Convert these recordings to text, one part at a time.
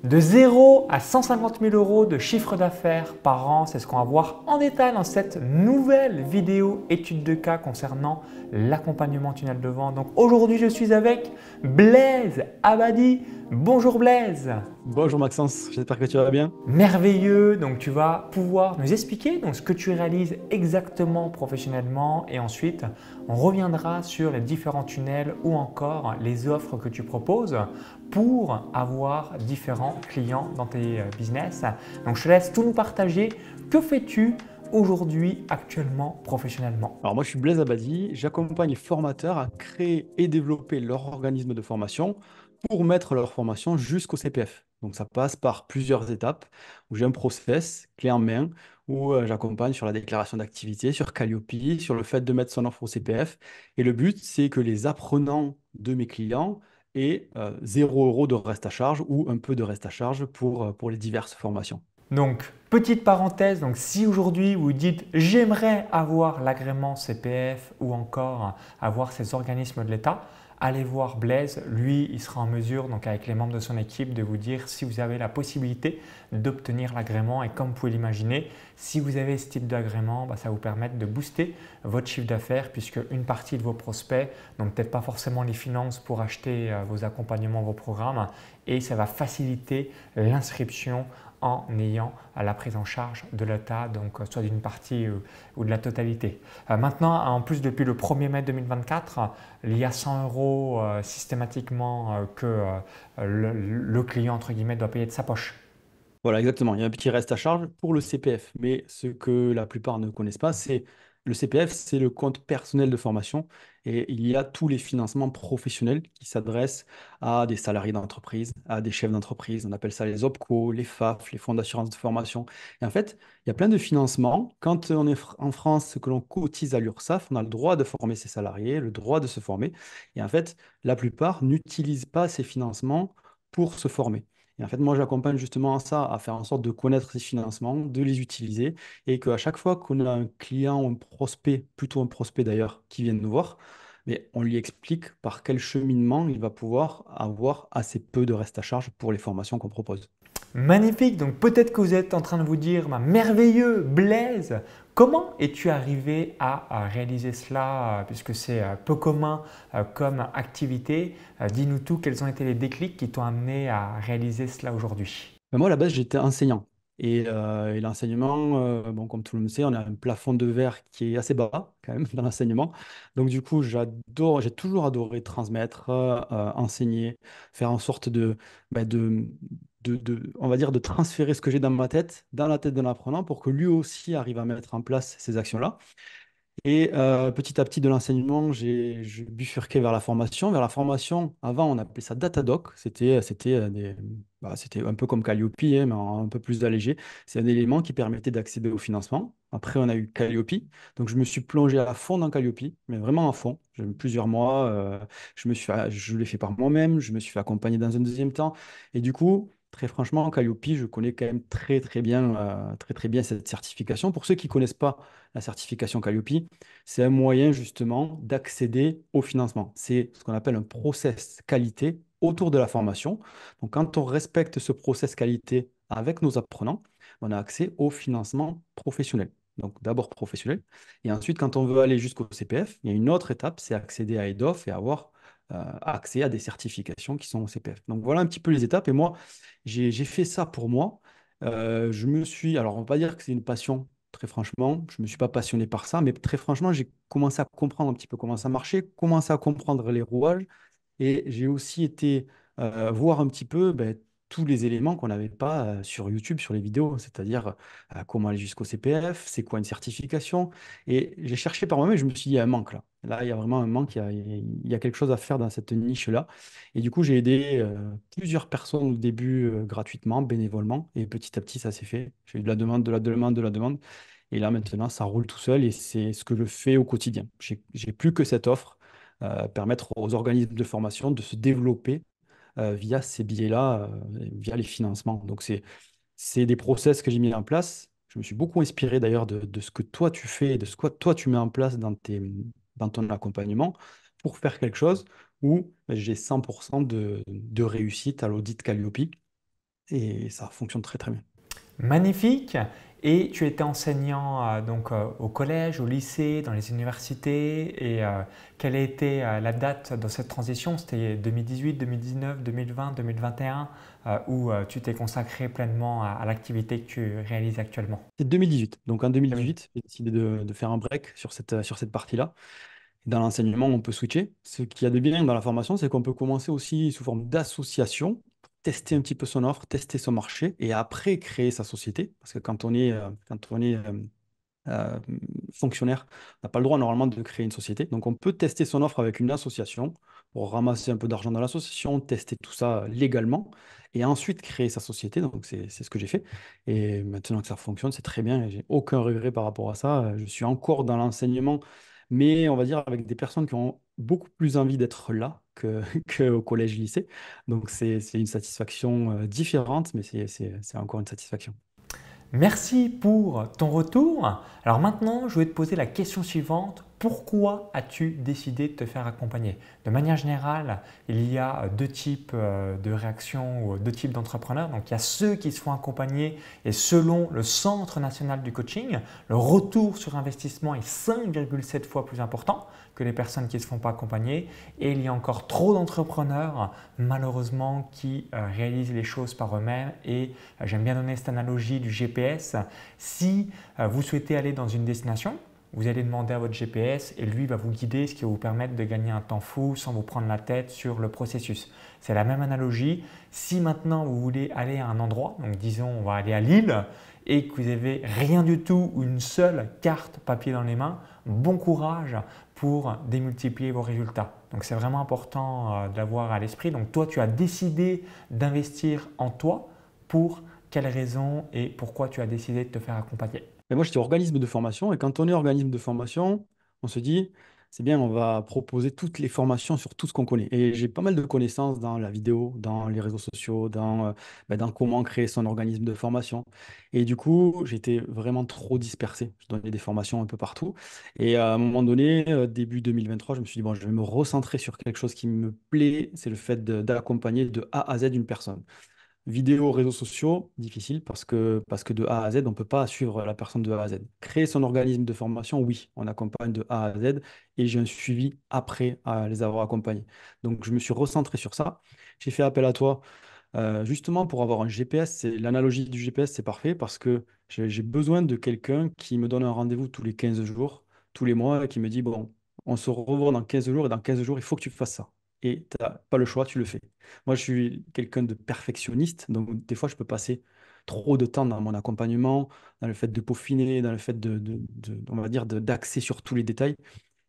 De 0 à 150 000 euros de chiffre d'affaires par an, c'est ce qu'on va voir en détail dans cette nouvelle vidéo étude de cas concernant l'accompagnement tunnel de vente. Donc aujourd'hui, je suis avec Blaise Abadi. Bonjour Blaise. Bonjour Maxence, j'espère que tu vas bien. Merveilleux, donc tu vas pouvoir nous expliquer ce que tu réalises exactement professionnellement et ensuite on reviendra sur les différents tunnels ou encore les offres que tu proposes pour avoir différents clients dans tes business. Donc je te laisse tout nous partager. Que fais-tu aujourd'hui actuellement professionnellement? Alors moi je suis Blaise Abadi, j'accompagne les formateurs à créer et développer leur organisme de formation pour mettre leur formation jusqu'au CPF. Donc ça passe par plusieurs étapes où j'ai un process clé en main où j'accompagne sur la déclaration d'activité, sur Calliope, sur le fait de mettre son offre au CPF. Et le but c'est que les apprenants de mes clients aient 0 € de reste à charge ou un peu de reste à charge pour les diverses formations. Donc, petite parenthèse, donc si aujourd'hui vous dites j'aimerais avoir l'agrément CPF ou encore avoir ces organismes de l'État, allez voir Blaise. Lui, il sera en mesure, donc avec les membres de son équipe, de vous dire si vous avez la possibilité d'obtenir l'agrément. Et comme vous pouvez l'imaginer, si vous avez ce type d'agrément, ça va vous permettre de booster votre chiffre d'affaires puisque une partie de vos prospects n'ont peut-être pas forcément les finances pour acheter vos accompagnements, vos programmes et ça va faciliter l'inscription en ayant la prise en charge de l'État, donc soit d'une partie ou de la totalité. Maintenant, en plus, depuis le 1er mai 2024, il y a 100 euros systématiquement que le client, entre guillemets, doit payer de sa poche. Voilà, exactement. Il y a un petit reste à charge pour le CPF. Mais ce que la plupart ne connaissent pas, c'est le CPF, c'est le compte personnel de formation. Et il y a tous les financements professionnels qui s'adressent à des salariés d'entreprise, à des chefs d'entreprise. On appelle ça les OPCO, les FAF, les fonds d'assurance de formation. Et en fait, il y a plein de financements. Quand on est en France, que l'on cotise à l'URSSAF, on a le droit de former ses salariés, le droit de se former. Et en fait, la plupart n'utilisent pas ces financements pour se former. Et en fait, moi, j'accompagne justement ça, à faire en sorte de connaître ces financements, de les utiliser, et qu'à chaque fois qu'on a un client ou un prospect, plutôt un prospect d'ailleurs, qui vient nous voir, mais on lui explique par quel cheminement il va pouvoir avoir assez peu de reste à charge pour les formations qu'on propose. Magnifique, donc peut-être que vous êtes en train de vous dire, merveilleux, Blaise, comment es-tu arrivé à réaliser cela puisque c'est peu commun comme activité? Dis-nous tout, quels ont été les déclics qui t'ont amené à réaliser cela aujourd'hui? Mais moi, à la base, j'étais enseignant. Et l'enseignement, bon, comme tout le monde sait, on a un plafond de verre qui est assez bas quand même dans l'enseignement. Donc du coup, j'ai toujours adoré transmettre, enseigner, faire en sorte bah, on va dire, de transférer ce que j'ai dans ma tête, dans la tête de l'apprenant, pour que lui aussi arrive à mettre en place ces actions-là. Et petit à petit de l'enseignement, j'ai bifurqué vers la formation. Vers la formation, avant, on appelait ça Datadoc. C'était un peu comme Calliope, hein, mais un peu plus allégé. C'est un élément qui permettait d'accéder au financement. Après, on a eu Calliope. Donc, je me suis plongé à fond dans Calliope, mais vraiment à fond. J'ai mis plusieurs mois. Je l'ai fait par moi-même. Je me suis fait accompagner dans un deuxième temps. Et du coup, très franchement, Calliope, je connais quand même très, très bien cette certification. Pour ceux qui ne connaissent pas la certification Calliope, c'est un moyen justement d'accéder au financement. C'est ce qu'on appelle un process qualité autour de la formation. Donc, quand on respecte ce process qualité avec nos apprenants, on a accès au financement professionnel. Donc, d'abord professionnel. Et ensuite, quand on veut aller jusqu'au CPF, il y a une autre étape, c'est accéder à EDOF et avoir accès à des certifications qui sont au CPF. Donc, voilà un petit peu les étapes. Et moi, j'ai fait ça pour moi. Alors, on va pas dire que c'est une passion. Très franchement, je ne me suis pas passionné par ça, mais très franchement, j'ai commencé à comprendre un petit peu comment ça marchait, commencé à comprendre les rouages, et j'ai aussi été voir un petit peu tous les éléments qu'on n'avait pas sur YouTube, sur les vidéos, c'est-à-dire comment aller jusqu'au CPF, c'est quoi une certification. Et j'ai cherché par moi-même, et je me suis dit, il y a un manque là. Là, il y a vraiment un manque, il y a quelque chose à faire dans cette niche-là. Et du coup, j'ai aidé plusieurs personnes au début gratuitement, bénévolement, et petit à petit, ça s'est fait. J'ai eu de la demande, de la demande, de la demande. Et là, maintenant, ça roule tout seul et c'est ce que je fais au quotidien. J'ai plus que cette offre, permettre aux organismes de formation de se développer via ces billets-là, via les financements. Donc, c'est des process que j'ai mis en place. Je me suis beaucoup inspiré d'ailleurs de ce que toi tu fais et de ce que toi tu mets en place dans ton accompagnement pour faire quelque chose où j'ai 100% de réussite à l'audit Calliope. et ça fonctionne très très bien. Magnifique. Et tu étais enseignant au collège, au lycée, dans les universités. Et quelle a été la date dans cette transition? C'était 2018, 2019, 2020, 2021 où tu t'es consacré pleinement à l'activité que tu réalises actuellement. C'est 2018. Donc en 2000. 2018, j'ai décidé de faire un break sur cette partie-là. Dans l'enseignement, on peut switcher. Ce qu'il y a de bien dans la formation, c'est qu'on peut commencer aussi sous forme d'association, pour tester un petit peu son offre, tester son marché, et après créer sa société. Parce que quand on est euh, fonctionnaire, on n'a pas le droit normalement de créer une société. Donc on peut tester son offre avec une association pour ramasser un peu d'argent dans l'association, tester tout ça légalement, et ensuite créer sa société. Donc c'est ce que j'ai fait. Et maintenant que ça fonctionne, c'est très bien, et j'ai aucun regret par rapport à ça. Je suis encore dans l'enseignement, mais on va dire avec des personnes qui ont beaucoup plus envie d'être là qu'au collège-lycée. Donc c'est une satisfaction différente, mais c'est encore une satisfaction. Merci pour ton retour. Alors maintenant, je vais te poser la question suivante. Pourquoi as-tu décidé de te faire accompagner? De manière générale, il y a deux types de réactions ou deux types d'entrepreneurs. Donc, il y a ceux qui se font accompagner et selon le Centre national du coaching, le retour sur investissement est 5,7 fois plus important que les personnes qui ne se font pas accompagner. Et il y a encore trop d'entrepreneurs, malheureusement, qui réalisent les choses par eux-mêmes. Et j'aime bien donner cette analogie du GPS. Si vous souhaitez aller dans une destination, vous allez demander à votre GPS et lui va vous guider, ce qui va vous permettre de gagner un temps fou sans vous prendre la tête sur le processus. C'est la même analogie. Si maintenant vous voulez aller à un endroit, donc disons on va aller à Lille et que vous n'avez rien du tout ou une seule carte papier dans les mains, bon courage pour démultiplier vos résultats. Donc c'est vraiment important de l'avoir à l'esprit. Donc toi tu as décidé d'investir en toi. Pour quelles raisons et pourquoi tu as décidé de te faire accompagner? Mais moi, j'étais organisme de formation et quand on est organisme de formation, on se dit, c'est bien, on va proposer toutes les formations sur tout ce qu'on connaît. Et j'ai pas mal de connaissances dans la vidéo, dans les réseaux sociaux, dans comment créer son organisme de formation. Et du coup, j'étais vraiment trop dispersé. Je donnais des formations un peu partout. Et à un moment donné, début 2023, je me suis dit, bon, je vais me recentrer sur quelque chose qui me plaît, c'est le fait d'accompagner de A à Z une personne. Vidéo, réseaux sociaux, difficile parce que de A à Z, on ne peut pas suivre la personne de A à Z. Créer son organisme de formation, oui, on accompagne de A à Z et j'ai un suivi après à les avoir accompagnés. Donc, je me suis recentré sur ça. J'ai fait appel à toi justement pour avoir un GPS. L'analogie du GPS, c'est parfait parce que j'ai besoin de quelqu'un qui me donne un rendez-vous tous les 15 jours, tous les mois, et qui me dit, bon, on se revoit dans 15 jours et dans 15 jours, il faut que tu fasses ça. Et tu n'as pas le choix, tu le fais. Moi, je suis quelqu'un de perfectionniste, donc des fois, je peux passer trop de temps dans mon accompagnement, dans le fait de peaufiner, dans le fait on va dire, d'axer sur tous les détails.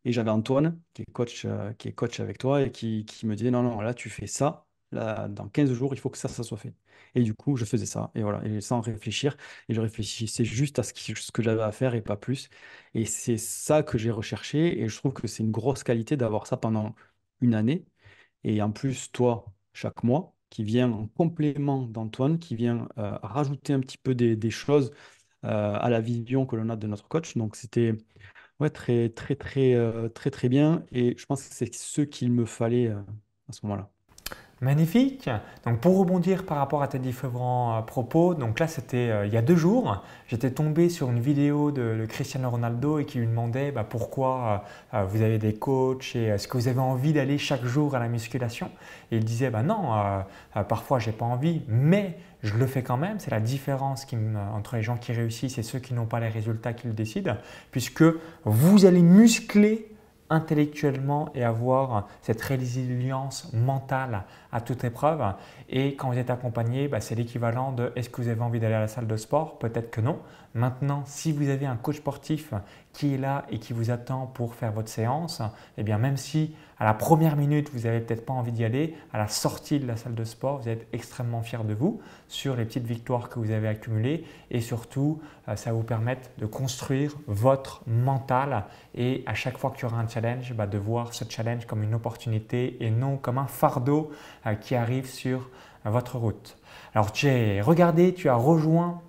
Et j'avais Antoine, qui est coach avec toi, et qui me disait, non, non, là, tu fais ça, là, dans 15 jours, il faut que ça soit fait. Et du coup, je faisais ça, et voilà, et sans réfléchir, et je réfléchissais juste à ce que j'avais à faire et pas plus. Et c'est ça que j'ai recherché, et je trouve que c'est une grosse qualité d'avoir ça pendant une année. Et en plus, toi, chaque mois, qui vient en complément d'Antoine, qui vient rajouter un petit peu des choses à la vision que l'on a de notre coach. Donc, c'était ouais, très bien. Et je pense que c'est ce qu'il me fallait à ce moment-là. Magnifique. Donc pour rebondir par rapport à tes différents propos, donc là c'était il y a 2 jours, j'étais tombé sur une vidéo de Cristiano Ronaldo et qui lui demandait pourquoi vous avez des coachs et est-ce que vous avez envie d'aller chaque jour à la musculation? Et il disait non, parfois j'ai pas envie, mais je le fais quand même. C'est la différence entre les gens qui réussissent et ceux qui n'ont pas les résultats qui le décident, puisque vous allez muscler intellectuellement et avoir cette résilience mentale à toute épreuve. Et quand vous êtes accompagné, c'est l'équivalent de est-ce que vous avez envie d'aller à la salle de sport? Peut-être que non. Maintenant, si vous avez un coach sportif qui est là et qui vous attend pour faire votre séance, eh bien même si à la première minute, vous n'avez peut-être pas envie d'y aller, à la sortie de la salle de sport, vous êtes extrêmement fier de vous sur les petites victoires que vous avez accumulées et surtout, ça va vous permettre de construire votre mental et à chaque fois qu'il y aura un challenge, de voir ce challenge comme une opportunité et non comme un fardeau qui arrive sur votre route. Alors, tu as regardé, tu as rejoint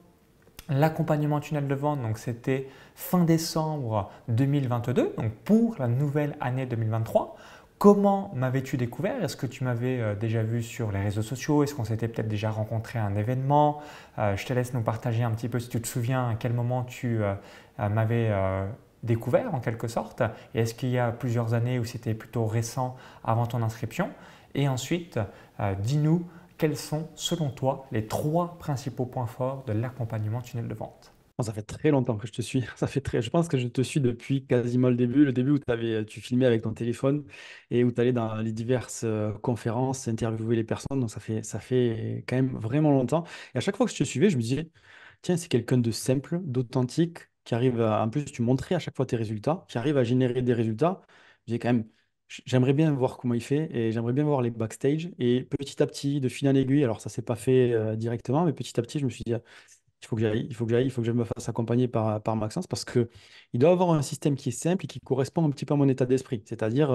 l'accompagnement tunnel de vente, donc c'était fin décembre 2022, donc pour la nouvelle année 2023. Comment m'avais-tu découvert? Est-ce que tu m'avais déjà vu sur les réseaux sociaux? Est-ce qu'on s'était peut-être déjà rencontré à un événement? Je te laisse nous partager un petit peu si tu te souviens à quel moment tu m'avais découvert en quelque sorte. Et est-ce qu'il y a plusieurs années où c'était plutôt récent avant ton inscription? Et ensuite, dis-nous quels sont selon toi les 3 principaux points forts de l'accompagnement tunnel de vente. Bon, ça fait très longtemps que je te suis. Je pense que je te suis depuis quasiment le début où tu filmais avec ton téléphone et où tu allais dans les diverses conférences, interviewer les personnes. Donc ça fait quand même vraiment longtemps. Et à chaque fois que je te suivais, je me disais, tiens, c'est quelqu'un de simple, d'authentique, qui arrive en plus, tu montrais à chaque fois tes résultats, qui arrive à générer des résultats. Je disais quand même, j'aimerais bien voir comment il fait et j'aimerais bien voir les backstage. Et petit à petit, de fil en aiguille, alors ça s'est pas fait directement, mais petit à petit, je me suis dit, il faut que j'aille, il faut que j'aille, il faut que je me fasse accompagner par Maxence parce que il doit avoir un système qui est simple et qui correspond un petit peu à mon état d'esprit. C'est-à-dire,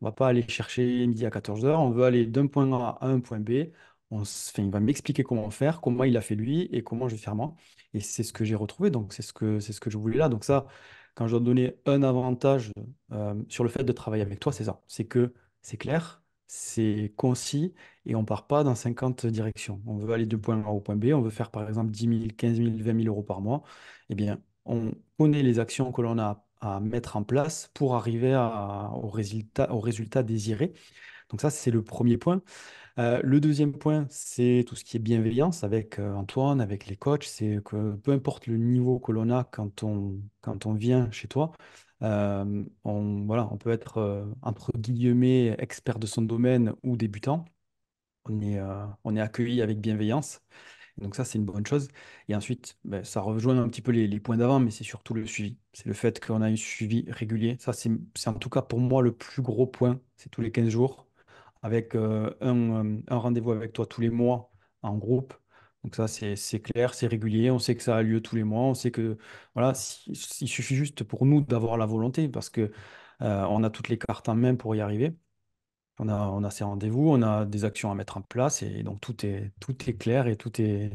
on va pas aller chercher midi à 14 heures, on veut aller d'un point A à un point B. Il va m'expliquer comment faire, comment il a fait lui et comment je vais faire moi. Et c'est ce que j'ai retrouvé, donc c'est ce que je voulais là. Donc ça, quand je dois donner un avantage sur le fait de travailler avec toi, c'est ça. C'est que c'est clair, c'est concis et on part pas dans 50 directions. On veut aller de point A au point B, on veut faire par exemple 10 000, 15 000, 20 000 euros par mois. Eh bien, on connaît les actions que l'on a à mettre en place pour arriver au résultat désiré. Donc ça, c'est le premier point. Le deuxième point, c'est tout ce qui est bienveillance avec Antoine, avec les coachs. C'est que peu importe le niveau que l'on a quand on vient chez toi, voilà, on peut être entre guillemets expert de son domaine ou débutant. On est accueilli avec bienveillance. Donc ça, c'est une bonne chose. Et ensuite, ben, ça rejoint un petit peu les points d'avant, mais c'est surtout le suivi. C'est le fait qu'on a un suivi régulier. Ça, c'est en tout cas pour moi le plus gros point. C'est tous les 15 jours avec un rendez-vous avec toi tous les mois en groupe. Donc ça, c'est clair, c'est régulier. On sait que ça a lieu tous les mois. On sait que voilà, il suffit juste pour nous d'avoir la volonté parce que on a toutes les cartes en main pour y arriver. On a ces rendez-vous, on a des actions à mettre en place et donc tout est clair et tout est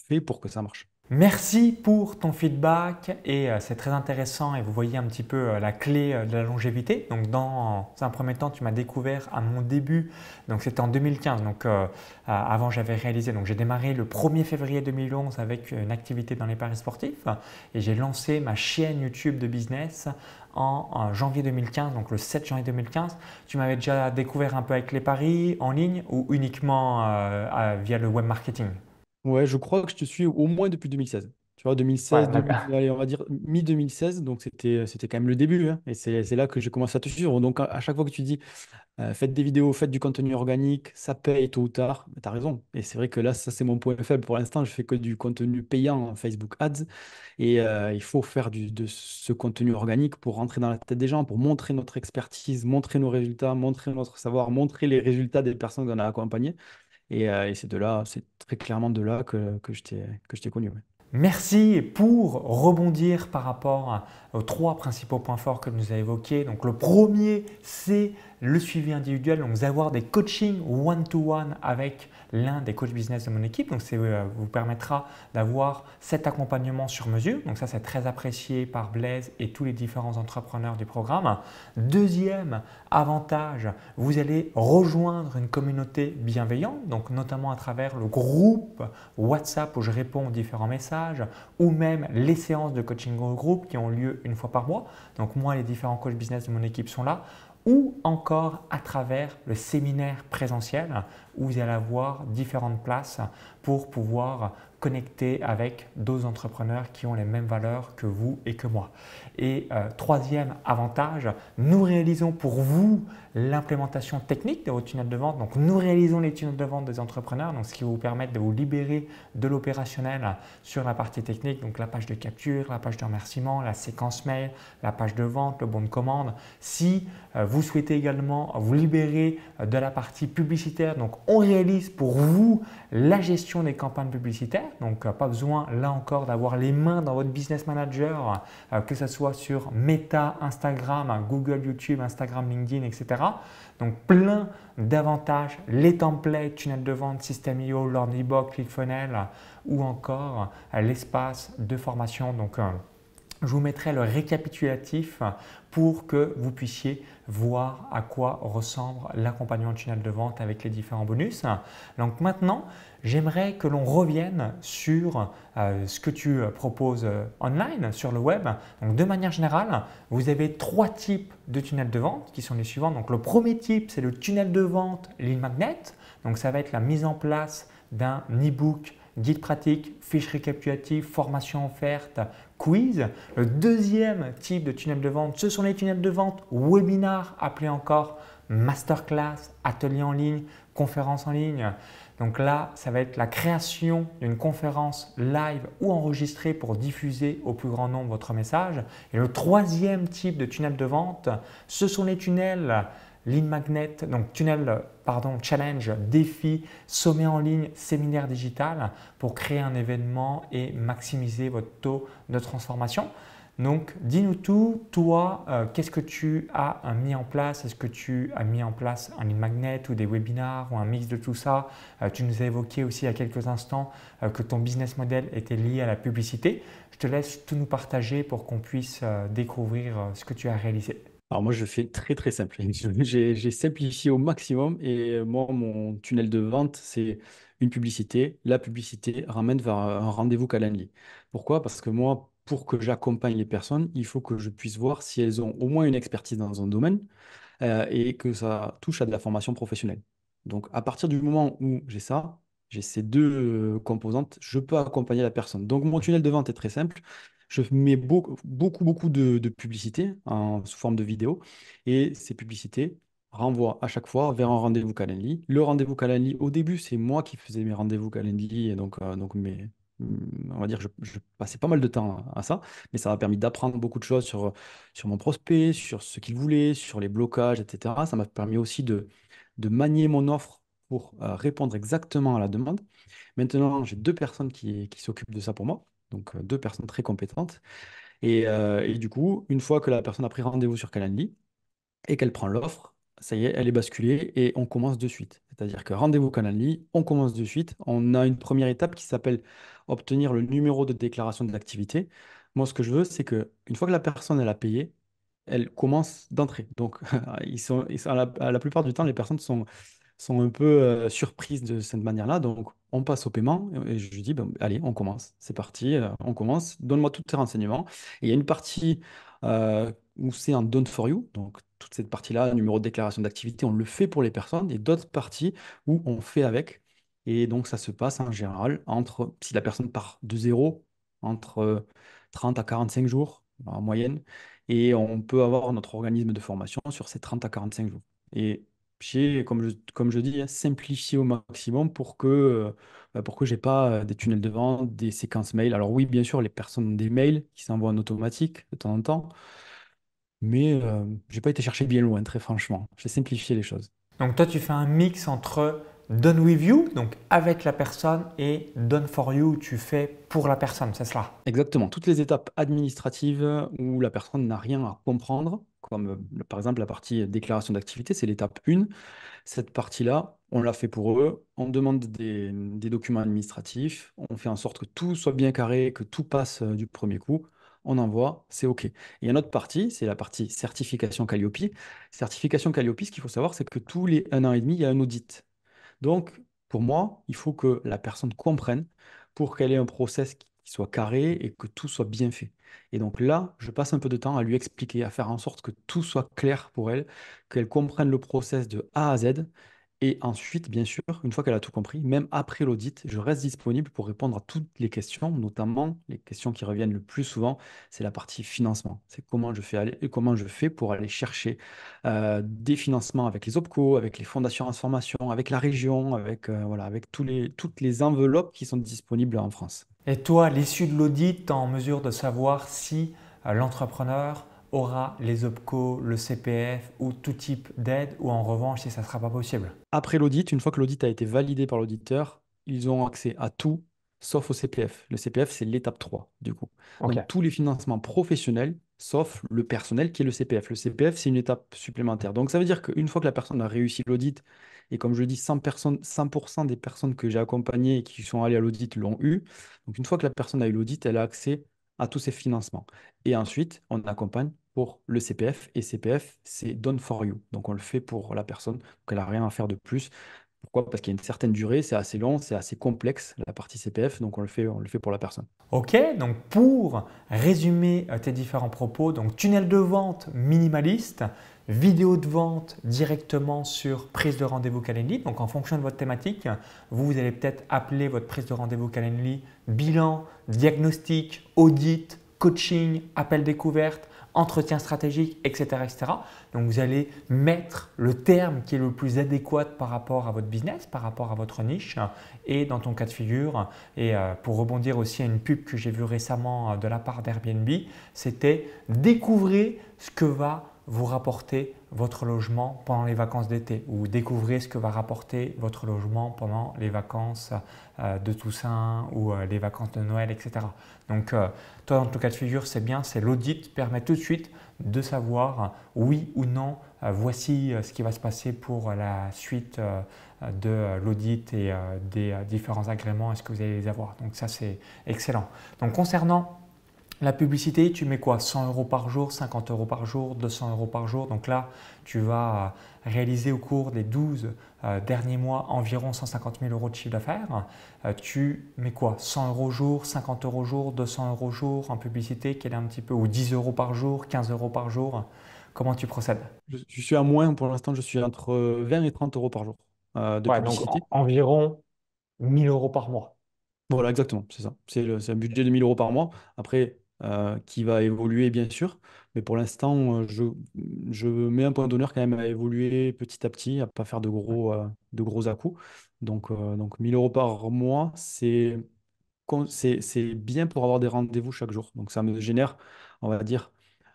fait pour que ça marche. Merci pour ton feedback et c'est très intéressant et vous voyez un petit peu la clé de la longévité. Donc dans un premier temps, tu m'as découvert à mon début, donc c'était en 2015. Donc avant j'avais réalisé, donc j'ai démarré le 1er février 2011 avec une activité dans les paris sportifs et j'ai lancé ma chaîne YouTube de business en janvier 2015, donc le 7 janvier 2015. Tu m'avais déjà découvert un peu avec les paris en ligne ou uniquement via le web marketing? Ouais, je crois que je te suis au moins depuis 2016. Tu vois, Ouais, 2016, allez, on va dire mi-2016, donc c'était quand même le début, hein, et c'est là que j'ai commencé à te suivre. Donc à chaque fois que tu dis faites des vidéos, faites du contenu organique, ça paye tôt ou tard, tu as raison. Et c'est vrai que là, ça c'est mon point faible pour l'instant, je fais que du contenu payant en Facebook Ads, et il faut faire de ce contenu organique pour rentrer dans la tête des gens, pour montrer notre expertise, montrer nos résultats, montrer notre savoir, montrer les résultats des personnes qu'on a accompagnées. Et c'est de là, c'est très clairement de là que je t'ai connu. Ouais. merci pour rebondir par rapport aux 3 principaux points forts que nous avons évoqués. Donc le premier, c'est le suivi individuel, donc avoir des coachings one-to-one avec l'un des coachs business de mon équipe. Donc ça vous permettra d'avoir cet accompagnement sur mesure. Donc ça, c'est très apprécié par Blaise et tous les différents entrepreneurs du programme. Deuxième avantage, vous allez rejoindre une communauté bienveillante, donc notamment à travers le groupe WhatsApp où je réponds aux différents messages ou même les séances de coaching au groupe qui ont lieu une fois par mois. Donc moi, les différents coachs business de mon équipe sont là ou encore à travers le séminaire présentiel où vous allez avoir différentes places pour pouvoir connecter avec d'autres entrepreneurs qui ont les mêmes valeurs que vous et que moi. Et troisième avantage, nous réalisons pour vous l'implémentation technique de votre tunnel de vente. Donc, nous réalisons les tunnels de vente des entrepreneurs, donc ce qui va vous permettre de vous libérer de l'opérationnel sur la partie technique, donc la page de capture, la page de remerciement, la séquence mail, la page de vente, le bon de commande. Si vous souhaitez également vous libérer de la partie publicitaire, donc on réalise pour vous la gestion des campagnes publicitaires. Donc, pas besoin là encore d'avoir les mains dans votre business manager, que ce soit sur Meta, Instagram, Google, YouTube, Instagram, LinkedIn, etc. Donc, plein d'avantages, les templates, tunnel de vente, System.io, Learnybox, ClickFunnels ou encore l'espace de formation. Donc, Je vous mettrai le récapitulatif pour que vous puissiez voir à quoi ressemble l'accompagnement de tunnel de vente avec les différents bonus. Donc maintenant, j'aimerais que l'on revienne sur ce que tu proposes online sur le web. Donc de manière générale, vous avez trois types de tunnels de vente qui sont les suivants. Donc le premier type, c'est le tunnel de vente Lead Magnet. Donc ça va être la mise en place d'un e-book, guide pratique, fiche récapitulative, formation offerte, quiz. Le deuxième type de tunnel de vente, ce sont les tunnels de vente webinaires, appelés encore masterclass, atelier en ligne, conférence en ligne. Donc là, ça va être la création d'une conférence live ou enregistrée pour diffuser au plus grand nombre votre message. Et le troisième type de tunnel de vente, ce sont les tunnels Lead Magnet, donc challenge, défi, sommet en ligne, séminaire digital pour créer un événement et maximiser votre taux de transformation. Donc, dis-nous tout, toi, qu'est-ce que tu as mis en place? Est-ce que tu as mis en place un lead magnet ou des webinars ou un mix de tout ça? Tu nous as évoqué aussi il y a quelques instants que ton business model était lié à la publicité. Je te laisse tout nous partager pour qu'on puisse découvrir ce que tu as réalisé. Alors moi, je fais très très simple. J'ai simplifié au maximum et moi, mon tunnel de vente, c'est une publicité. La publicité ramène vers un rendez-vous Calendly. Pourquoi? Parce que moi, pour que j'accompagne les personnes, il faut que je puisse voir si elles ont au moins une expertise dans un domaine et que ça touche à de la formation professionnelle. Donc à partir du moment où j'ai ça, j'ai ces deux composantes, je peux accompagner la personne. Donc mon tunnel de vente est très simple. Je mets beaucoup de publicités sous forme de vidéo et ces publicités renvoient à chaque fois vers un rendez-vous Calendly. Le rendez-vous Calendly, au début, c'est moi qui faisais mes rendez-vous Calendly et on va dire, je passais pas mal de temps à ça, mais ça m'a permis d'apprendre beaucoup de choses sur mon prospect, sur ce qu'il voulait, sur les blocages, etc. Ça m'a permis aussi de manier mon offre pour répondre exactement à la demande. Maintenant, j'ai deux personnes qui s'occupent de ça pour moi, donc deux personnes très compétentes. Et du coup, une fois que la personne a pris rendez-vous sur Calendly et qu'elle prend l'offre, ça y est, elle est basculée et on commence de suite. C'est-à-dire que rendez-vous Calendly, on commence de suite. On a une première étape qui s'appelle obtenir le numéro de déclaration d'activité. Moi, ce que je veux, c'est que une fois que la personne elle a payé, elle commence d'entrée. Donc, à la plupart du temps, les personnes sont un peu surprises de cette manière-là. Donc, on passe au paiement et je lui dis, ben, allez, on commence. C'est parti, on commence. Donne-moi tous tes renseignements. Et il y a une partie où c'est un done for you. Donc, toute cette partie-là, numéro de déclaration d'activité, on le fait pour les personnes. Et d'autres parties où on fait avec. Et donc, ça se passe en général entre, si la personne part de zéro, entre 30 à 45 jours en moyenne. Et on peut avoir notre organisme de formation sur ces 30 à 45 jours. Et j'ai, comme je dis, hein, simplifié au maximum pour que j'ai pas des tunnels de vente, des séquences mail. Alors oui, bien sûr, les personnes ont des mails qui s'envoient en automatique de temps en temps, mais j'ai pas été chercher bien loin, très franchement. J'ai simplifié les choses. Donc toi, tu fais un mix entre Done with you, donc avec la personne, et Done for you, tu fais pour la personne, c'est cela. Exactement. Toutes les étapes administratives où la personne n'a rien à comprendre, comme par exemple la partie déclaration d'activité, c'est l'étape 1. Cette partie-là, on l'a fait pour eux. On demande des documents administratifs. On fait en sorte que tout soit bien carré, que tout passe du premier coup. On envoie, c'est OK. Et il y a une autre partie, c'est la partie certification Calliope. Certification Calliope, ce qu'il faut savoir, c'est que tous les 1 an et demi, il y a un audit. Donc, pour moi, il faut que la personne comprenne pour qu'elle ait un process qui soit carré et que tout soit bien fait. Et donc là, je passe un peu de temps à lui expliquer, à faire en sorte que tout soit clair pour elle, qu'elle comprenne le process de A à Z. Et ensuite, bien sûr, une fois qu'elle a tout compris, même après l'audit, je reste disponible pour répondre à toutes les questions, notamment les questions qui reviennent le plus souvent, c'est la partie financement. C'est comment je fais pour aller chercher des financements avec les OPCO, avec les fonds d'assurance formation, avec la région, voilà, avec toutes les enveloppes qui sont disponibles en France. Et toi, à l'issue de l'audit, tu es en mesure de savoir si l'entrepreneur aura les OPCO, le CPF ou tout type d'aide, ou en revanche, si ça ne sera pas possible. Après l'audit, une fois que l'audit a été validé par l'auditeur, ils ont accès à tout sauf au CPF. Le CPF, c'est l'étape 3 du coup. Ok. Donc tous les financements professionnels, sauf le personnel qui est le CPF. Le CPF, c'est une étape supplémentaire. Donc ça veut dire qu'une fois que la personne a réussi l'audit, et comme je dis, 100 personnes, 100% des personnes que j'ai accompagnées et qui sont allées à l'audit l'ont eu. Donc une fois que la personne a eu l'audit, elle a accès à tous ces financements. Et ensuite, on accompagne pour le CPF. Et CPF, c'est done for you. Donc, on le fait pour la personne. Donc, elle n'a rien à faire de plus. Pourquoi? Parce qu'il y a une certaine durée, c'est assez long, c'est assez complexe, la partie CPF. Donc, on le fait pour la personne. Ok, donc pour résumer tes différents propos, donc tunnel de vente minimaliste, vidéo de vente directement sur prise de rendez-vous Calendly. Donc en fonction de votre thématique, vous allez peut-être appeler votre prise de rendez-vous Calendly bilan, diagnostic, audit, coaching, appel découverte, entretien stratégique, etc., etc. Donc vous allez mettre le terme qui est le plus adéquat par rapport à votre business, par rapport à votre niche et dans ton cas de figure. Et pour rebondir aussi à une pub que j'ai vue récemment de la part d'Airbnb, c'était découvrez ce que va vous rapporter votre logement pendant les vacances d'été ou découvrez ce que va rapporter votre logement pendant les vacances de Toussaint ou les vacances de Noël, etc. Donc, toi, dans ton cas de figure, c'est bien, c'est l'audit permet tout de suite de savoir oui ou non, voici ce qui va se passer pour la suite de l'audit et des différents agréments, est-ce que vous allez les avoir. Donc, ça, c'est excellent. Donc, concernant la publicité, tu mets quoi? 100 euros par jour, 50 euros par jour, 200 euros par jour. Donc là, tu vas réaliser au cours des 12 derniers mois environ 150 000 euros de chiffre d'affaires. Tu mets quoi? 100 euros jour, 50 euros jour, 200 euros jour en publicité, quel est un petit peu, ou 10 euros par jour, 15 euros par jour. Comment tu procèdes? Je suis à moins, pour l'instant, je suis entre 20 et 30 euros par jour de Ouais, donc publicité. environ 1000 euros par mois. Voilà, exactement, c'est ça. C'est un budget de 1 000 euros par mois. Après, qui va évoluer, bien sûr. Mais pour l'instant, je mets un point d'honneur quand même à évoluer petit à petit, à pas faire de gros à-coups. Donc 1 000 euros par mois, c'est bien pour avoir des rendez-vous chaque jour. Donc ça me génère, on va dire,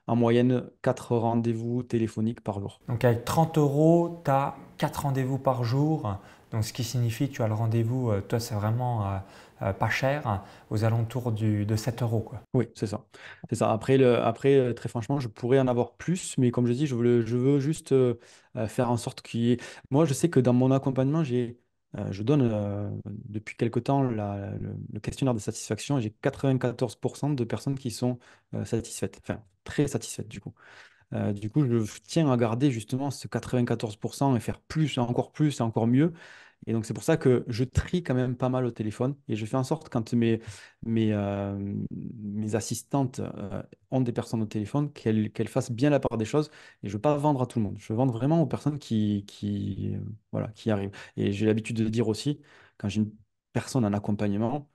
en moyenne 4 rendez-vous téléphoniques par jour. Donc avec 30 euros, tu as 4 rendez-vous par jour. Donc ce qui signifie que tu as le rendez-vous, toi c'est vraiment pas cher, aux alentours de 7 euros, quoi. Oui, c'est ça. C'est ça. Après, très franchement, je pourrais en avoir plus, mais comme je dis, je veux juste faire en sorte qu'il y ait. Moi, je sais que dans mon accompagnement, je donne depuis quelque temps le questionnaire de satisfaction et j'ai 94% de personnes qui sont satisfaites, enfin très satisfaites du coup. Du coup, je tiens à garder justement ce 94% et faire plus, et encore mieux. Et donc, c'est pour ça que je trie quand même pas mal au téléphone et je fais en sorte quand mes, euh, mes assistantes ont des personnes au téléphone, qu'elles fassent bien la part des choses. Et je ne veux pas vendre à tout le monde. Je veux vendre vraiment aux personnes voilà, qui arrivent. Et j'ai l'habitude de dire aussi, quand j'ai une personne en accompagnement,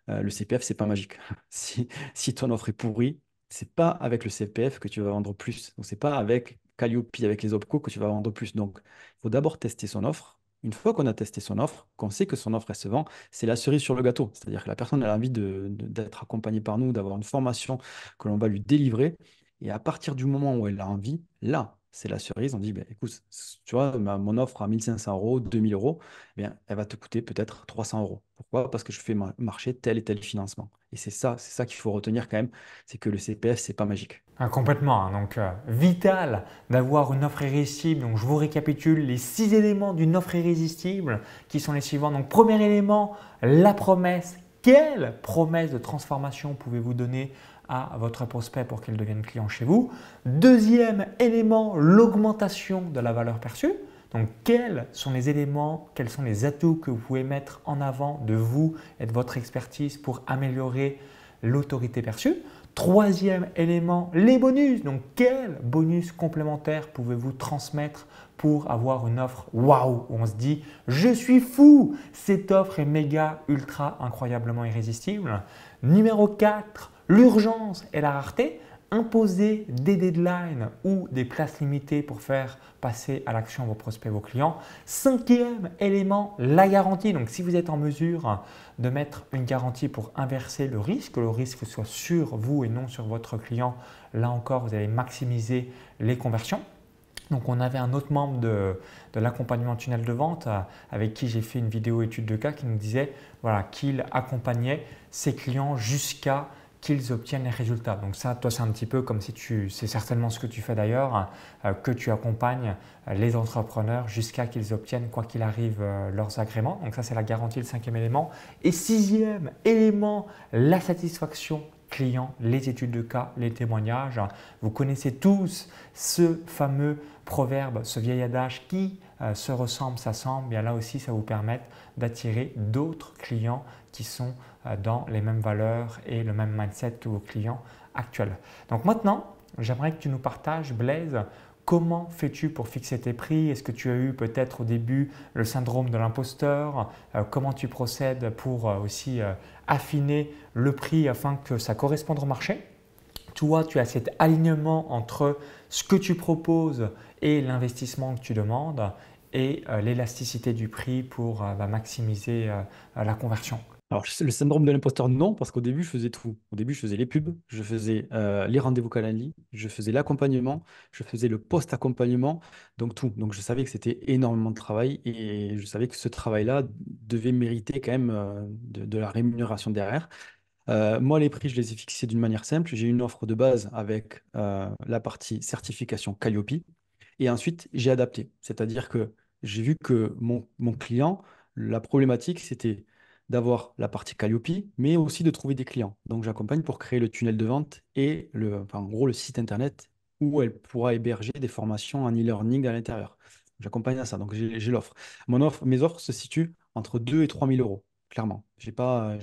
le CPF, c'est pas magique. Si ton offre est pourrie, c'est pas avec le CPF que tu vas vendre plus. Donc, c'est pas avec Calliope, avec les OPCO que tu vas vendre plus. Donc, il faut d'abord tester son offre. Une fois qu'on a testé son offre, qu'on sait que son offre, elle se vend, c'est la cerise sur le gâteau. C'est-à-dire que la personne elle a envie d'être accompagnée par nous, d'avoir une formation que l'on va lui délivrer. Et à partir du moment où elle a envie, là, c'est la cerise. On dit, ben, écoute, tu vois, mon offre à 1 500 euros, 2 000 euros, eh bien, elle va te coûter peut-être 300 euros. Pourquoi? Parce que je fais marcher tel et tel financement. Et c'est ça qu'il faut retenir quand même, c'est que le CPF, c'est pas magique. Ah, complètement, hein. Donc, vital d'avoir une offre irrésistible. Donc, je vous récapitule les 6 éléments d'une offre irrésistible qui sont les suivants. Donc, premier élément, la promesse. Quelle promesse de transformation pouvez-vous donner à votre prospect pour qu'il devienne client chez vous? Deuxième élément, l'augmentation de la valeur perçue. Donc, quels sont les éléments, quels sont les atouts que vous pouvez mettre en avant de vous et de votre expertise pour améliorer l'autorité perçue? Troisième élément, les bonus. Donc, quels bonus complémentaires pouvez-vous transmettre pour avoir une offre waouh où on se dit je suis fou, cette offre est méga, ultra, incroyablement irrésistible. Numéro 4, l'urgence et la rareté. Imposer des deadlines ou des places limitées pour faire passer à l'action vos prospects, vos clients. Cinquième élément, la garantie. Donc, si vous êtes en mesure de mettre une garantie pour inverser le risque soit sur vous et non sur votre client, là encore, vous allez maximiser les conversions. Donc, on avait un autre membre de l'accompagnement tunnel de vente avec qui j'ai fait une vidéo étude de cas qui nous disait voilà, qu'il accompagnait ses clients jusqu'à qu'ils obtiennent les résultats. Donc ça, toi, c'est un petit peu comme si c'est certainement ce que tu fais d'ailleurs, que tu accompagnes les entrepreneurs jusqu'à qu'ils obtiennent, quoi qu'il arrive, leurs agréments. Donc ça, c'est la garantie, le cinquième élément. Et sixième élément, la satisfaction clients, les études de cas, les témoignages. Vous connaissez tous ce fameux proverbe, ce vieil adage qui se ressemble, s'assemble. Bien là aussi, ça vous permet d'attirer d'autres clients qui sont dans les mêmes valeurs et le même mindset que vos clients actuels. Donc maintenant, j'aimerais que tu nous partages, Blaise, comment fais-tu pour fixer tes prix? Est-ce que tu as eu peut-être au début le syndrome de l'imposteur? Comment tu procèdes pour aussi affiner le prix afin que ça corresponde au marché? Toi, tu as cet alignement entre ce que tu proposes et l'investissement que tu demandes et l'élasticité du prix pour maximiser la conversion. Alors, le syndrome de l'imposteur, non, parce qu'au début, je faisais tout. Au début, je faisais les pubs, je faisais les rendez-vous Calendly, je faisais l'accompagnement, je faisais le post-accompagnement, donc tout. Donc, je savais que c'était énormément de travail et je savais que ce travail-là devait mériter quand même de la rémunération derrière. Moi, les prix, je les ai fixés d'une manière simple. J'ai une offre de base avec la partie certification Calliope. Et ensuite, j'ai adapté. C'est-à-dire que j'ai vu que mon client, la problématique, c'était d'avoir la partie Calliope, mais aussi de trouver des clients. Donc, j'accompagne pour créer le tunnel de vente et enfin, en gros, le site internet où elle pourra héberger des formations en e-learning à l'intérieur. J'accompagne à ça. Donc, j'ai l'offre. Mes offres se situent entre 2 et 3 000 euros. Clairement, j'ai pas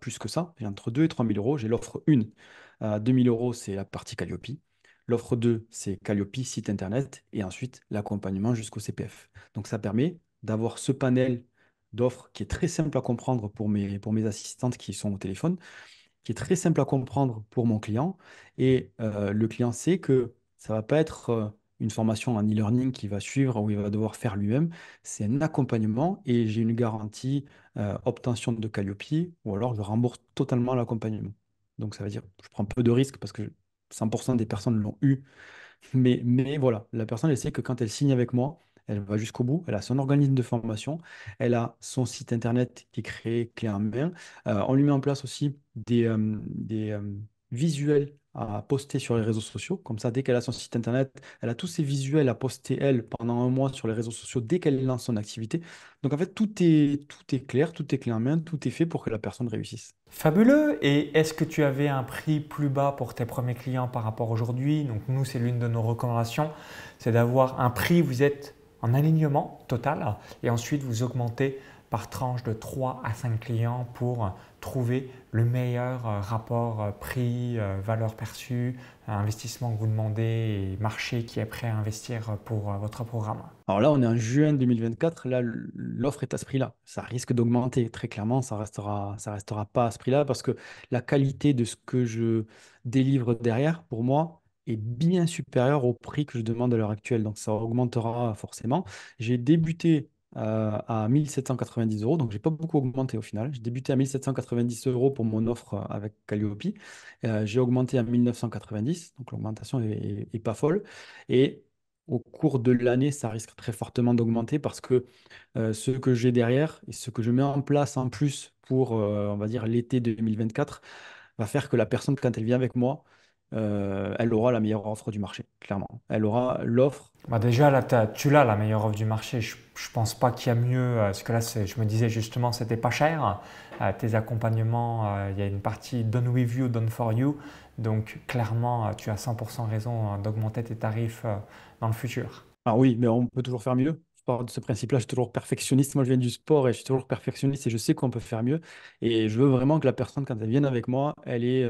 plus que ça. J'ai entre 2 et 3 000 euros. J'ai l'offre 1 à 2 000 euros, c'est la partie Calliope. L'offre 2, c'est Calliope, site internet, et ensuite l'accompagnement jusqu'au CPF. Donc ça permet d'avoir ce panel d'offres qui est très simple à comprendre pour mes assistantes qui sont au téléphone, qui est très simple à comprendre pour mon client. Et le client sait que ça va pas être une formation en e-learning qu'il va suivre ou il va devoir faire lui-même. C'est un accompagnement et j'ai une garantie obtention de Calliope ou alors je rembourse totalement l'accompagnement. Donc ça veut dire je prends peu de risques parce que 100% des personnes l'ont eu mais voilà, la personne, elle sait que quand elle signe avec moi, elle va jusqu'au bout, elle a son organisme de formation, elle a son site internet qui est créé clé en main. On lui met en place aussi des visuels à poster sur les réseaux sociaux. Comme ça, dès qu'elle a son site internet, elle a tous ces visuels à poster, elle, pendant un mois sur les réseaux sociaux, dès qu'elle lance son activité. Donc en fait, tout est clair, tout est clé en main, tout est fait pour que la personne réussisse. Fabuleux. Et est-ce que tu avais un prix plus bas pour tes premiers clients par rapport à aujourd'hui? Donc nous, c'est l'une de nos recommandations, c'est d'avoir un prix, vous êtes en alignement total et ensuite vous augmentez par tranche de 3 à 5 clients pour trouver le meilleur rapport prix, valeur perçue, investissement que vous demandez et marché qui est prêt à investir pour votre programme. Alors là, on est en juin 2024. Là, l'offre est à ce prix-là. Ça risque d'augmenter. Très clairement, ça restera pas à ce prix-là parce que la qualité de ce que je délivre derrière, pour moi, est bien supérieure au prix que je demande à l'heure actuelle. Donc, ça augmentera forcément. J'ai débuté à 1790 euros. Donc, j'ai pas beaucoup augmenté au final. J'ai débuté à 1790 euros pour mon offre avec Calliope. J'ai augmenté à 1990. Donc, l'augmentation est pas folle. Et au cours de l'année, ça risque très fortement d'augmenter parce que ce que j'ai derrière et ce que je mets en place en plus pour, on va dire, l'été 2024 va faire que la personne, quand elle vient avec moi, elle aura la meilleure offre du marché, clairement. Elle aura l'offre. Bah déjà, là, tu l'as la meilleure offre du marché. Je ne pense pas qu'il y a mieux. Parce que là, je me disais justement, c'était pas cher. Tes accompagnements, il y a une partie done with you, done for you. Donc, clairement, tu as 100% raison d'augmenter tes tarifs dans le futur. Ah oui, mais on peut toujours faire mieux. Je pars de ce principe-là, je suis toujours perfectionniste. Moi, je viens du sport et je suis toujours perfectionniste et je sais qu'on peut faire mieux. Et je veux vraiment que la personne, quand elle vienne avec moi, mais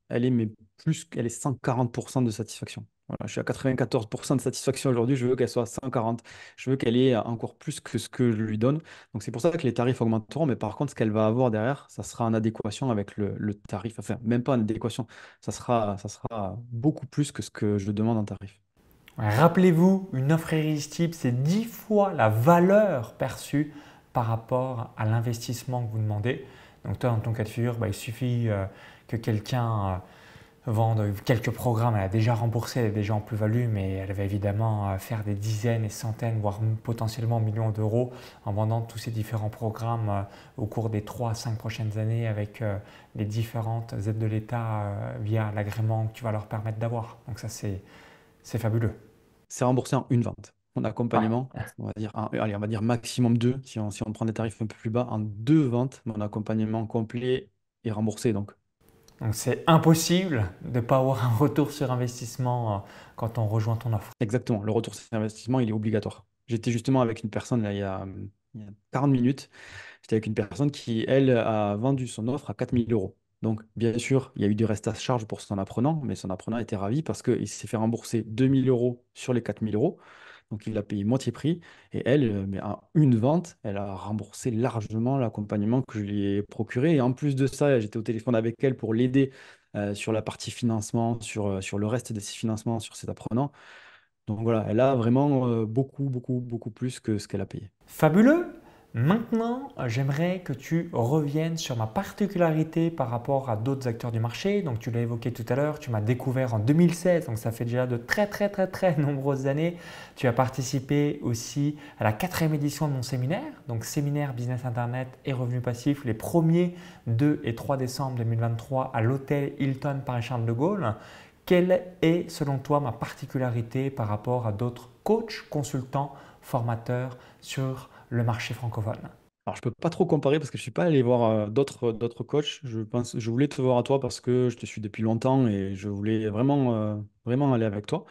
elle ait 140% de satisfaction. Voilà, je suis à 94% de satisfaction aujourd'hui. Je veux qu'elle soit à 140. Je veux qu'elle ait encore plus que ce que je lui donne. Donc, c'est pour ça que les tarifs augmenteront. Mais par contre, ce qu'elle va avoir derrière, ça sera en adéquation avec le tarif. Enfin, même pas en adéquation. Ça sera beaucoup plus que ce que je demande en tarif. Ouais, rappelez-vous, une offre irrésistible, c'est 10 fois la valeur perçue par rapport à l'investissement que vous demandez. Donc toi, dans ton cas de figure, bah, il suffit que quelqu'un vende quelques programmes. Elle a déjà remboursé, elle est déjà en plus-value, mais elle va évidemment faire des dizaines et centaines, voire potentiellement millions d'euros en vendant tous ces différents programmes au cours des 3 à 5 prochaines années avec les différentes aides de l'État via l'agrément que tu vas leur permettre d'avoir. Donc ça, c'est fabuleux. C'est remboursé en une vente. Mon Ouais. accompagnement, on va dire, allez, on va dire maximum deux, si on prend des tarifs un peu plus bas, en deux ventes, mon accompagnement complet est remboursé. Donc, Donc c'est impossible de ne pas avoir un retour sur investissement quand on rejoint ton offre. Exactement, le retour sur investissement, il est obligatoire. J'étais justement avec une personne là, il y a 40 minutes. J'étais avec une personne qui, elle, a vendu son offre à 4 000 euros. Donc, bien sûr, il y a eu du reste à charge pour son apprenant, mais son apprenant était ravi parce qu'il s'est fait rembourser 2 000 euros sur les 4 000 euros. Donc, il a payé moitié prix. Et elle, mais à une vente, elle a remboursé largement l'accompagnement que je lui ai procuré. Et en plus de ça, j'étais au téléphone avec elle pour l'aider sur la partie financement, sur le reste de ses financements, sur cet apprenant. Donc voilà, elle a vraiment beaucoup, beaucoup, beaucoup plus que ce qu'elle a payé. Fabuleux! Maintenant, j'aimerais que tu reviennes sur ma particularité par rapport à d'autres acteurs du marché. Donc, tu l'as évoqué tout à l'heure, tu m'as découvert en 2016, donc ça fait déjà de très, très, très, très nombreuses années. Tu as participé aussi à la 4e édition de mon séminaire, donc séminaire Business Internet et revenus passifs, les 1er, 2 et 3 décembre 2023 à l'hôtel Hilton Paris-Charles de Gaulle. Quelle est, selon toi, ma particularité par rapport à d'autres coachs, consultants, formateurs sur le marché francophone? Alors, je peux pas trop comparer parce que je suis pas allé voir d'autres coachs. Je voulais te voir à toi parce que je te suis depuis longtemps et je voulais vraiment, vraiment aller avec toi.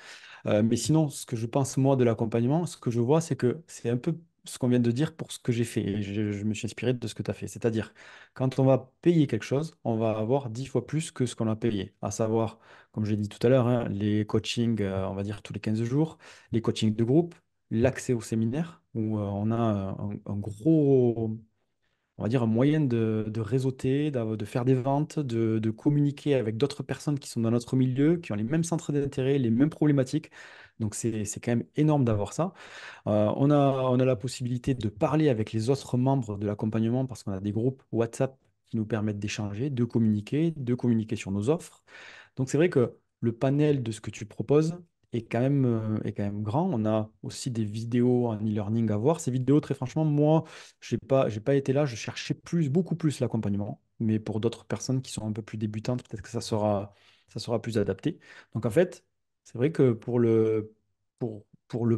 Mais sinon, ce que je pense moi de l'accompagnement, ce que je vois, c'est que c'est un peu ce qu'on vient de dire pour ce que j'ai fait. Et je me suis inspiré de ce que tu as fait. C'est-à-dire, quand on va payer quelque chose, on va avoir 10 fois plus que ce qu'on a payé. À savoir, comme j'ai dit tout à l'heure, hein, les coachings, on va dire tous les 15 jours, les coachings de groupe, l'accès au séminaire, où on a un gros, on va dire, un moyen de réseauter, de faire des ventes, de communiquer avec d'autres personnes qui sont dans notre milieu, qui ont les mêmes centres d'intérêt, les mêmes problématiques. Donc c'est quand même énorme d'avoir ça. On a la possibilité de parler avec les autres membres de l'accompagnement parce qu'on a des groupes WhatsApp qui nous permettent d'échanger, de communiquer sur nos offres. Donc c'est vrai que le panel de ce que tu proposes est quand même grand. On a aussi des vidéos en e-learning à voir. Ces vidéos, très franchement, moi, j'ai pas été là. Je cherchais beaucoup plus l'accompagnement. Mais pour d'autres personnes qui sont un peu plus débutantes, peut-être que ça sera plus adapté. Donc en fait, c'est vrai que pour le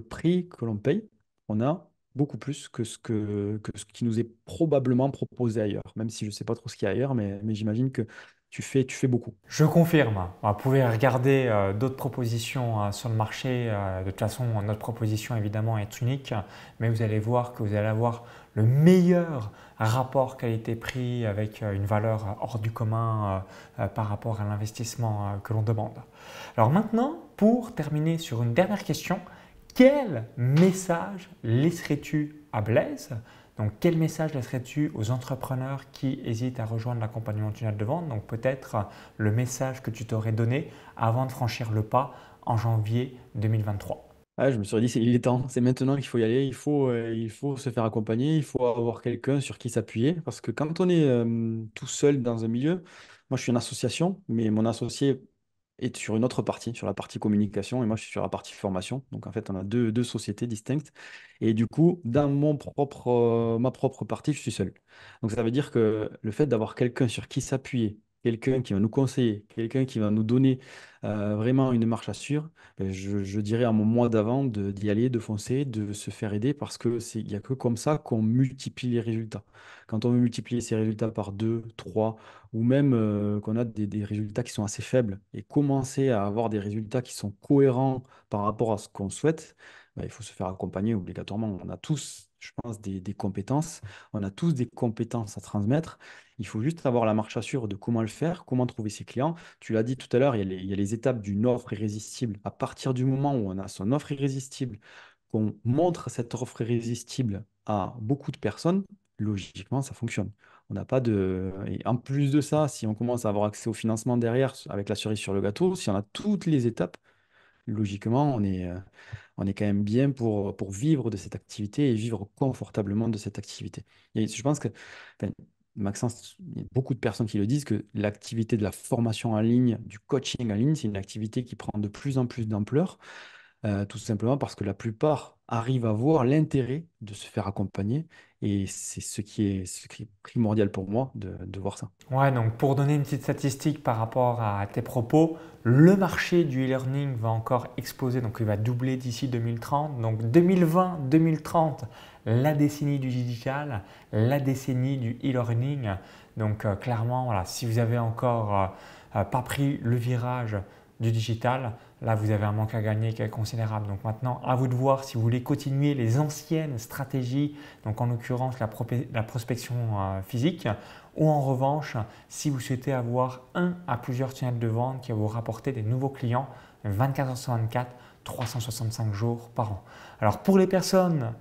prix que l'on paye, on a beaucoup plus que ce qui nous est probablement proposé ailleurs. Même si je ne sais pas trop ce qu'il y a ailleurs, mais j'imagine que tu fais beaucoup. Je confirme. Vous pouvez regarder d'autres propositions sur le marché. De toute façon, notre proposition évidemment est unique, mais vous allez voir que vous allez avoir le meilleur rapport qualité-prix avec une valeur hors du commun par rapport à l'investissement que l'on demande. Alors maintenant, pour terminer sur une dernière question, quel message laisserais-tu à Blaise? Donc, quel message laisserais-tu aux entrepreneurs qui hésitent à rejoindre l'accompagnement tunnel de vente? Donc, peut-être le message que tu t'aurais donné avant de franchir le pas en janvier 2023. Ah, je me suis dit, il est temps, c'est maintenant qu'il faut y aller, il faut se faire accompagner, il faut avoir quelqu'un sur qui s'appuyer, parce que quand on est tout seul dans un milieu, moi je suis une association, mais mon associé est sur une autre partie, sur la partie communication, et moi je suis sur la partie formation, donc en fait on a deux sociétés distinctes, et du coup, dans ma propre partie, je suis seul. Donc ça veut dire que le fait d'avoir quelqu'un sur qui s'appuyer, quelqu'un qui va nous conseiller, quelqu'un qui va nous donner vraiment une marche à suivre, ben, je dirais à mon mois d'avant d'y aller, de foncer, de se faire aider parce que il n'y a que comme ça qu'on multiplie les résultats. Quand on veut multiplier ces résultats par 2, 3, ou même qu'on a des résultats qui sont assez faibles et commencer à avoir des résultats qui sont cohérents par rapport à ce qu'on souhaite, ben, il faut se faire accompagner obligatoirement. On a tous, je pense, des compétences. On a tous des compétences à transmettre. Il faut juste avoir la marche à suivre de comment le faire, comment trouver ses clients. Tu l'as dit tout à l'heure, il y a les étapes d'une offre irrésistible. À partir du moment où on a son offre irrésistible, qu'on montre cette offre irrésistible à beaucoup de personnes, logiquement, ça fonctionne. On n'a pas de... Et en plus de ça, si on commence à avoir accès au financement derrière, avec la cerise sur le gâteau, si on a toutes les étapes, logiquement, on est quand même bien pour vivre de cette activité et vivre confortablement de cette activité. Et je pense que, enfin, Maxence, il y a beaucoup de personnes qui le disent, que l'activité de la formation en ligne, du coaching en ligne, c'est une activité qui prend de plus en plus d'ampleur, tout simplement parce que la plupart arrivent à voir l'intérêt de se faire accompagner. Et c'est ce qui est primordial pour moi de voir ça. Ouais, donc pour donner une petite statistique par rapport à tes propos, le marché du e-learning va encore exploser, donc il va doubler d'ici 2030. Donc 2020-2030, la décennie du digital, la décennie du e-learning. Donc clairement, voilà, si vous avez encore pas pris le virage du digital, là vous avez un manque à gagner qui est considérable. Donc maintenant, à vous de voir si vous voulez continuer les anciennes stratégies, donc en l'occurrence la prospection physique, ou en revanche, si vous souhaitez avoir un à plusieurs tunnels de vente qui va vous rapporter des nouveaux clients 24 heures sur 24, 365 jours par an. Alors pour les personnes…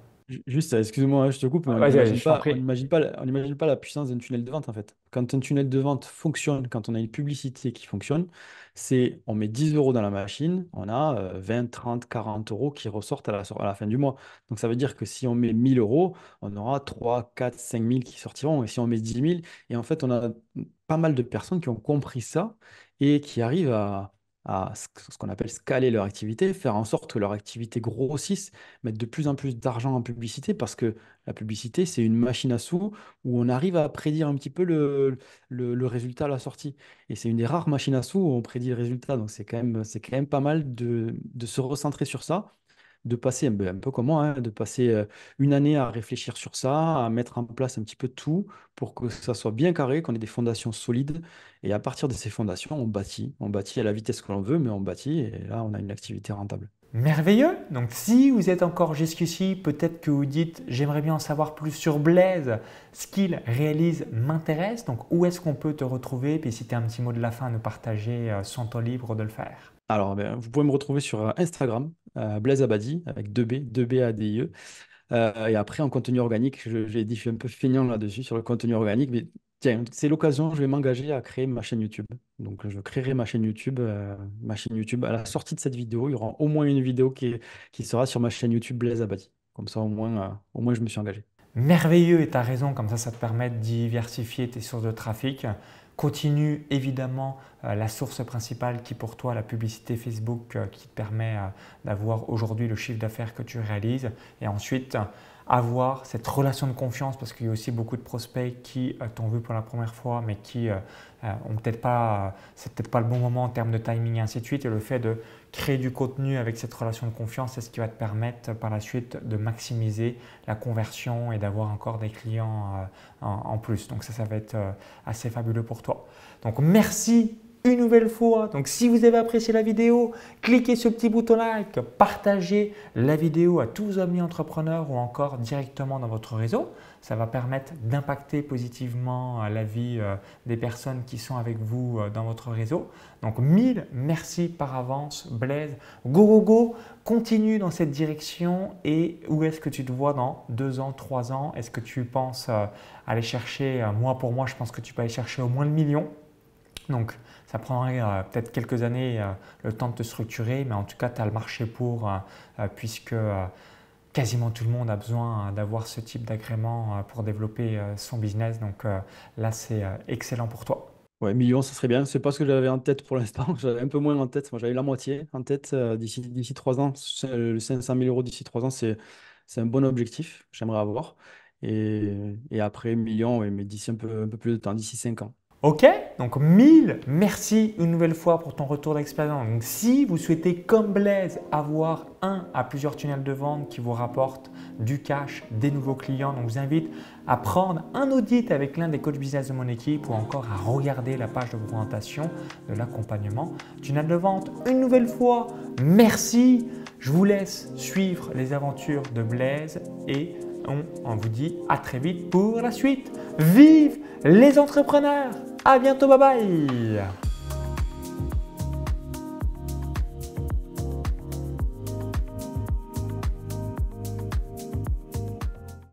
Juste, excuse-moi, je te coupe, mais Vas-y, je t'en on prie. n'imagine pas, on n'imagine pas la puissance d'un tunnel de vente en fait. Quand un tunnel de vente fonctionne, quand on a une publicité qui fonctionne, c'est on met 10 euros dans la machine, on a 20, 30, 40 euros qui ressortent à la fin du mois. Donc ça veut dire que si on met 1000 euros, on aura 3, 4, 5 000 qui sortiront. Et si on met 10 000, et en fait, on a pas mal de personnes qui ont compris ça et qui arrivent à ce qu'on appelle scaler leur activité, faire en sorte que leur activité grossisse, mettre de plus en plus d'argent en publicité parce que la publicité, c'est une machine à sous où on arrive à prédire un petit peu le résultat à la sortie. Et c'est une des rares machines à sous où on prédit le résultat. Donc c'est quand même pas mal de se recentrer sur ça, de passer un peu comme moi, hein, de passer une année à réfléchir sur ça, à mettre en place un petit peu tout pour que ça soit bien carré, qu'on ait des fondations solides. Et à partir de ces fondations, on bâtit à la vitesse que l'on veut, mais on bâtit et là, on a une activité rentable. Merveilleux! Donc si vous êtes encore jusqu'ici, peut-être que vous dites j'aimerais bien en savoir plus sur Blaise, ce qu'il réalise m'intéresse. Donc où est-ce qu'on peut te retrouver? Puis si tu as un petit mot de la fin à nous partager, sans temps libre de le faire. Alors, ben, vous pouvez me retrouver sur Instagram, Blaise Abadi, avec 2B A-D-I-E. Et après, en contenu organique, j'ai dit, je suis un peu feignant là-dessus sur le contenu organique, mais tiens, c'est l'occasion, je vais m'engager à créer ma chaîne YouTube. Donc, je créerai ma chaîne YouTube. À la sortie de cette vidéo, il y aura au moins une vidéo qui sera sur ma chaîne YouTube Blaise Abadi. Comme ça, au moins, je me suis engagé. Merveilleux et tu as raison, comme ça te permet de diversifier tes sources de trafic. Continue évidemment la source principale qui pour toi, la publicité Facebook qui te permet d'avoir aujourd'hui le chiffre d'affaires que tu réalises. Et ensuite, avoir cette relation de confiance parce qu'il y a aussi beaucoup de prospects qui t'ont vu pour la première fois mais qui ont peut-être pas, c'est peut-être pas le bon moment en termes de timing et ainsi de suite. Et le fait de créer du contenu avec cette relation de confiance, c'est ce qui va te permettre par la suite de maximiser la conversion et d'avoir encore des clients en plus. Donc ça va être assez fabuleux pour toi. Donc merci une nouvelle fois. Donc si vous avez apprécié la vidéo, cliquez sur le petit bouton like, partagez la vidéo à tous vos amis entrepreneurs ou encore directement dans votre réseau. Ça va permettre d'impacter positivement la vie des personnes qui sont avec vous dans votre réseau. Donc 1000 merci par avance Blaise. Go, go, go, continue dans cette direction et où est-ce que tu te vois dans 2 ans, 3 ans? Est-ce que tu penses aller chercher, mois pour mois, je pense que tu peux aller chercher au moins le million. Donc, ça prendrait peut-être quelques années le temps de te structurer, mais en tout cas, tu as le marché pour, puisque quasiment tout le monde a besoin d'avoir ce type d'agrément pour développer son business. Donc là, c'est excellent pour toi. Ouais, million, ça serait bien. C'est pas ce que j'avais en tête pour l'instant. J'avais un peu moins en tête. Moi, j'avais la moitié en tête d'ici 3 ans. Le 500 000 euros d'ici 3 ans, c'est un bon objectif. J'aimerais avoir. Et après, million, ouais, mais d'ici un peu plus de temps, d'ici 5 ans. Ok, donc 1000 merci une nouvelle fois pour ton retour d'expérience. Donc si vous souhaitez comme Blaise avoir un à plusieurs tunnels de vente qui vous rapportent du cash, des nouveaux clients, donc je vous invite à prendre un audit avec l'un des coachs business de mon équipe ou encore à regarder la page de présentation de l'accompagnement tunnel de vente. Une nouvelle fois, merci. Je vous laisse suivre les aventures de Blaise et on vous dit à très vite pour la suite. Vive les entrepreneurs! À bientôt, bye bye!